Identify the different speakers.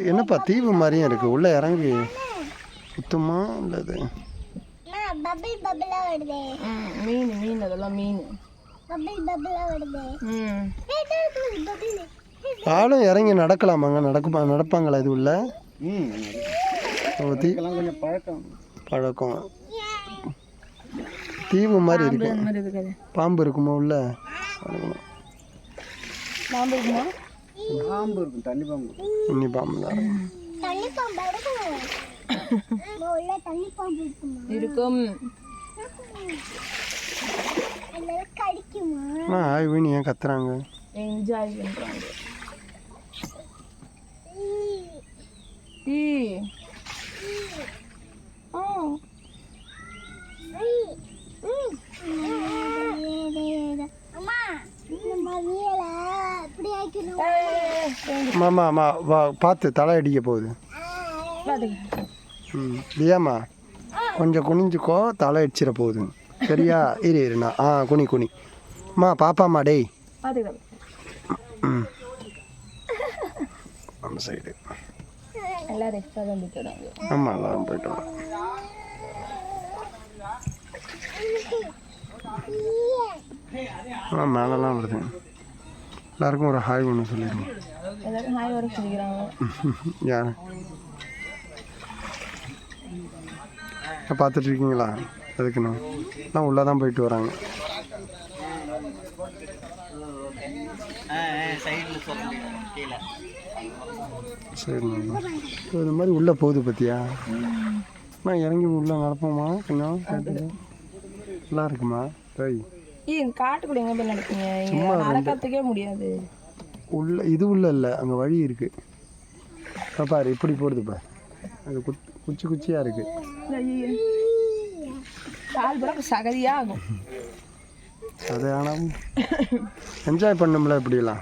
Speaker 1: என்னப்பா தீவு மாதிரியும் இருக்கு, உள்ள இறங்கி சுத்தமா இல்லது.
Speaker 2: மீன் அதெல்லாம் மீன்.
Speaker 1: ஆளும் இறங்கி நடக்கலாமாங்க? நடப்பாங்களா இது உள்ள?
Speaker 3: கொஞ்சம்
Speaker 1: பழக்கம். தீவு மாதிரி இருக்கு. பாம்பு இருக்குமா உள்ள?
Speaker 2: பாம்பு இருக்குமா?
Speaker 3: பாம்பு இருக்கும், தண்ணி பாம்பு.
Speaker 1: தண்ணி பாம்பு தான்
Speaker 2: இருக்கும்.
Speaker 1: ஆய்வு ஏன் கத்துறாங்க?
Speaker 2: என்ஜாய் பண்றாங்க.
Speaker 1: மாமா பார்த்து தலை அடிக்க போகுது. தியாமா கொஞ்சம் குனிஞ்சுக்கோ, தலை அடிச்சிட போகுது. சரியா? இருண்ணா. குனி பாப்பாம்மா டேய். அந்த சைடு ஆமாம், எல்லாரும் போயிட்டு வரோம். மேலெல்லாம் வருது. எல்லாருக்கும் ஒரு ஹாய் ஒன்று சொல்லிடுவோம். யார் பார்த்துட்டு இருக்கீங்களா? எதுக்குண்ணா எல்லாம் உள்ளே தான் போயிட்டு வராங்க. சரிண்ணா, இது மாதிரி உள்ளே போகுது பார்த்தியா? நான் இறங்கி உள்ளே நடப்போமா? கொஞ்சம் கேட்டது நல்லா இருக்குமா?
Speaker 2: காட்டுக்குள்ள எங்க போய் நடப்பீங்க? நடக்கிறதுக்கே முடியாது.
Speaker 1: உள்ள இது உள்ள இல்லை, அங்கே வழி இருக்கு பாரு. இப்படி போடுதுப்பா, அது குச்சியா இருக்கு.
Speaker 2: சகதியா ஆகும்.
Speaker 1: அது ஆனால் என்ஜாய் பண்ணும்ல இப்படியெல்லாம்.